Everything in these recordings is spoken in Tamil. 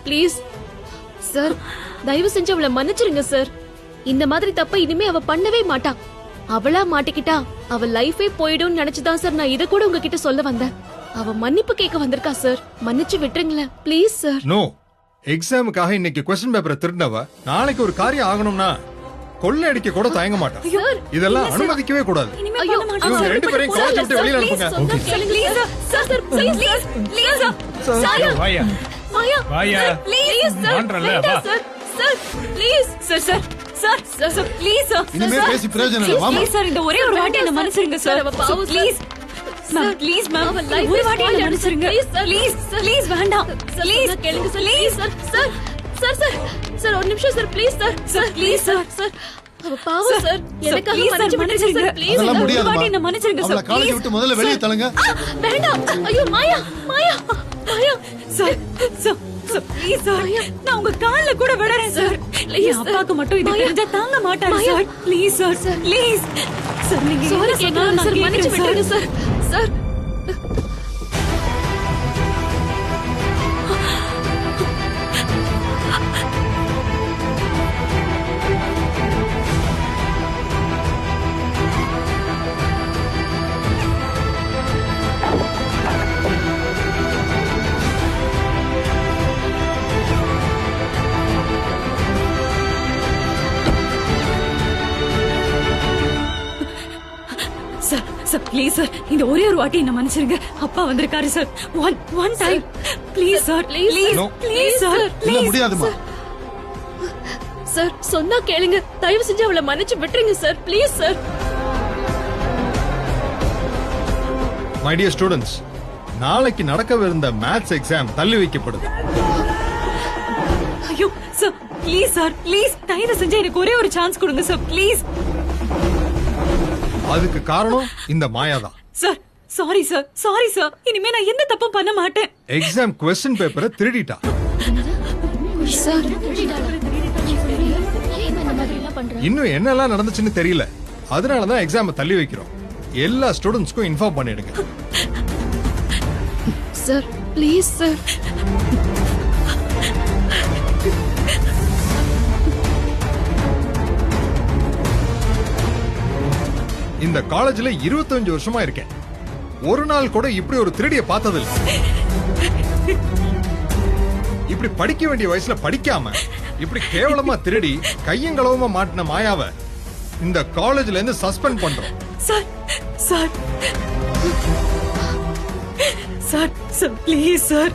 ப்ளீஸ் சார், தயவு செஞ்சு அவளை மன்னிச்சிருங்க சார். இந்த மாதிரி தப்ப இனிமே அவ பண்ணவே மாட்டா. அவளா மாட்டிக்கிட்டா அவ லைஃபே போயிடும் நினைச்சுதான் சார் நான் இத கூட உங்ககிட்ட சொல்ல வந்தேன். அவ மன்னிப்பு கேட்க வந்திருக்கா சார், மன்னிச்சு விட்டுருங்களேன் ப்ளீஸ் சார். நோ, எக்ஸாமுக்காக இன்னைக்கு क्वेश्चन பேப்பரை திருடினவ நாளைக்கு ஒரு காரியம் ஆகணும்னா கொள்ளை அடிக்க கூட தயங்க மாட்டா. இதெல்லாம் அனுமதிக்கவே கூடாது. இவங்க ரெண்டு பேரையும் காலேஜ் விட்டு வெளியில அனுப்புங்க. வாயா வாயா மான்றல வா இனிமே பேசி பிரயோஜனம் இல்ல. வாமா இந்த ஒரே ஒரு வாட்டி என்ன மன்னிச்சிருங்க sir. Please ma'am, please ma'am, ஒரு வாட்டி என்ன மன்னிச்சிருங்க. ப்ளீஸ் ப்ளீஸ் வேண்டாம். ப்ளீஸ் கேளுங்க sir. Please sir. Sir sir sir sir ஒரு நிமிஷம் sir. Please sir. Sir please sir. Sir அவ பாவம் சார், எனக்காக மன்னிச்சிருங்க சார். ப்ளீஸ் அதெல்லாம் ஒரு முடியாதுமா. வாட்டி என்ன மன்னிச்சிருங்க அவளை சார். காலேஜ் விட்டு முதல்ல வெளியே தள்ளுங்க. வேண்டாம். ஐயோ Maya Maya Maya sir sir sir please sir, நான் உங்க கால்ல கூட விடறேன் சார். ப்ளீஸ் அப்பாக்கு மட்டும் இது தெரிஞ்சா தாங்க மாட்டாரு sir. Please sir, please sir, நீங்க சாரி என்ன சொன்னாலும் சார், நான் மன்னிச்சு விட்டுருங்க sir. Sir sir sir please sir, இந்த ஒரே ஒரு வாட்டி என்ன மன்னிச்சிருங்க. அப்பா வந்திருக்காரு sir. One time please sir. Please No. Please sir. இல்ல ப்ளீஸ் முடியாதுமா. சார் சொன்னா கேளுங்க. தயவு செஞ்சு அவளை மன்னிச்சு விட்டுருங்க sir. Please sir. My dear students, நாளைக்கு நடக்கவிருந்த மேத்ஸ் எக்ஸாம் தள்ளி வைக்கப்படுது. ஐயோ சார், ப்ளீஸ் சார், ப்ளீஸ் தயவு செஞ்சு எனக்கு ஒரே ஒரு சான்ஸ் கொடுங்க சார். ப்ளீஸ் அதுக்கு காரணம் இந்த மாயா தான். Sir, sorry sir, sorry sir, இனிமே நான் எந்த தப்பும் பண்ண மாட்டேன். எக்ஸாம் क्वेश्चन பேப்பரை திருடிட்டா. சார் இன்னும் என்னெல்லாம் நடந்துச்சுன்னு தெரியல. அதனாலதான் எக்ஸாம் தள்ளி வைக்கிறோம். எல்லா ஸ்டூடெண்ட்ஸ்க்கும் இன்ஃபார்ம் பண்ணிடுங்க. Sir please sir. இந்த காலேஜ்ல 25 வருஷமா இருக்கேன். ஒரு நாள் கூட இப்படி ஒரு திருடிய பார்த்ததில்ல. இப்படி படிக்க வேண்டிய வயசுல படிக்காம இப்படி கேவலமா திருடி கையங்களவமா மாட்டின மாயாவை இந்த காலேஜ்ல இருந்து சஸ்பெண்ட் பண்றோம். Sir sir sir sir please sir.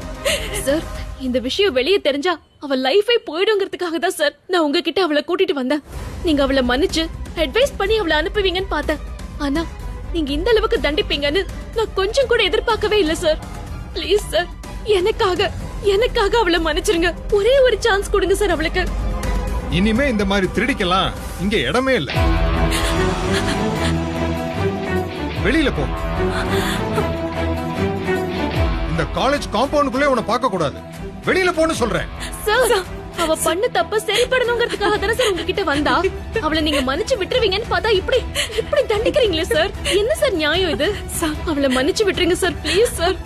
Sir இந்த விஷயம் வெளியே தெரிஞ்சா அவ லைஃபே போயிடுங்கிறதுக்காக தான் சார் நான் உங்ககிட்ட அவளை கூட்டிட்டு வந்தேன். நீங்க அவளை மன்னிச்சு அட்வைஸ் பண்ணி அவளை அனுப்புவீங்கன்னு பார்த்தேன். ஆனா நீங்க இந்த அளவுக்கு தண்டிப்பீங்கன்னு நான் கொஞ்சம் கூட எதிர்பார்க்கவே இல்ல சார். ப்ளீஸ் சார், எனக்காக எனக்காக அவளை மன்னிச்சிருங்க. ஒரே ஒரு சான்ஸ் கொடுங்க சார் அவளுக்கு. இனிமே இந்த மாதிரி திருடிக்கலாம் இங்க இடமே இல்ல. வெளியில போ. இந்த காலேஜ் காம்பவுண்டுக்குள்ளே உன்னை பார்க்க கூடாது. வெளியில போன்னு சொல்றேன். சார் அவ பண்ண தப்பு சரிப்படணுங்கிறதுக்காக தானே சார் உங்ககிட்ட வந்தா. அவளை நீங்க மன்னிச்சு விட்டுருவீங்கன்னு பார்த்தா இப்படி இப்படி தண்டிக்கிறீங்களே சார். என்ன சார் நியாயம் இது? சார் அவளை மன்னிச்சு விட்டுருங்க சார். Please sir.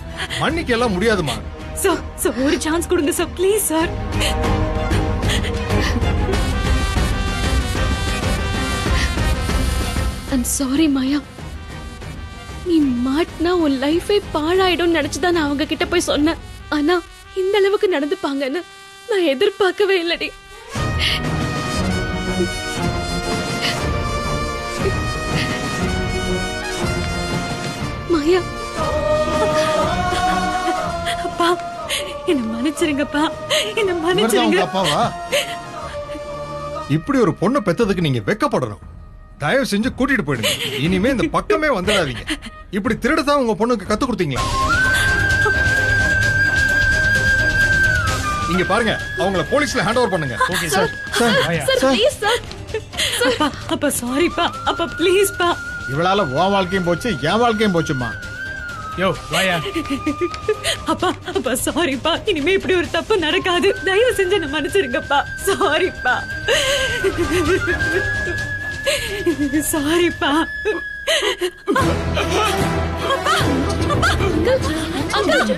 மன்னிக்க எல்லாம் முடியாதுமா. சார் சார் ஒரு சான்ஸ் கொடுங்க sir. Please sir. I'm sorry Maya. நீ மாட்டினா உன் லைஃபே பாழாயிடும் நினைச்சுதான் நான் அவங்க கிட்ட போய் சொன்னேன். ஆனா இந்த அளவுக்கு நடந்துப்பாங்கன்னு நான் எதிர்பார்க்கவே இல்லடி. மாயா அப்பா என்ன மன்னிச்சிருங்கப்பா, என்ன இவர்தான் மன்னிச்சிருங்க. உங்க அப்பாவா? இப்படி ஒரு பொண்ணு பெத்ததுக்கு நீங்க வெக்கப்படணும். தயவு செஞ்சு கூட்டிட்டு போயிடுங்க. இனிமே இந்த பக்கமே வந்துடாதீங்க. இப்படி திருடத்தான் உங்க பொண்ணுக்கு கத்து கொடுத்தீங்களா? இங்க பாருங்க, அவங்கள போலீஸ்ல ஹேண்ட் ஓவர் பண்ணுங்க. Okay sir. வாயா சார் ப்ளீஸ் சார். அப்பா அப்பா சாரிப்பா, அப்பா ப்ளீஸ் பா. இவளால உன் வாழ்க்கையும் போச்சு, என் வாழ்க்கையும் போச்சுமா. யோ வாயா. அப்பா அப்பா சாரிப்பா, இனிமே இப்படி ஒரு தப்பு நடக்காது. தயவு செஞ்சு என்ன மன்னிச்சிருங்கப்பா. சாரிப்பா, சாரிப்பா. அங்கிள்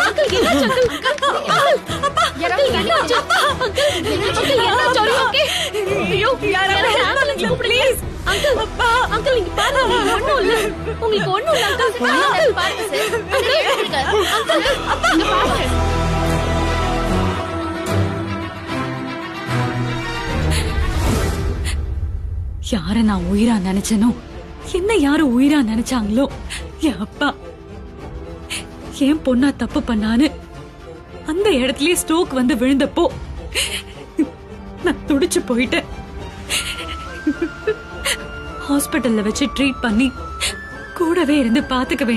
அங்கிள் என்னாச்சு அங்கிள்? அங்கிள் ஐயோ யாராவது help பண்ணுங்க, please. அங்கிள் அப்பா அங்கிள் இங்க பாருங்க உங்களுக்கு ஒண்ணும் இல்ல உங்களுக்கு ஒண்ணும் இல்ல அங்கிள் அங்கிள் பாருங்க சார் அங்கிள் எடுங்க அங்கிள் அப்பா இங்க பாருங்க யார நான் உயிரா நினைச்சனோ என்ன யாரு உயிரா நினைச்சாங்களோ என் அப்பா என் பொண்ணா தப்பு பண்ணான்னு அந்த இடத்துலயே ஸ்ட்ரோக் வந்து விழுந்தப்போ நான் துடிச்சு போயிட்டேன். ஹாஸ்பிடல்ல வச்சு ட்ரீட் பண்ணி கூடவே இருந்து பாத்துக்க வேண்டிய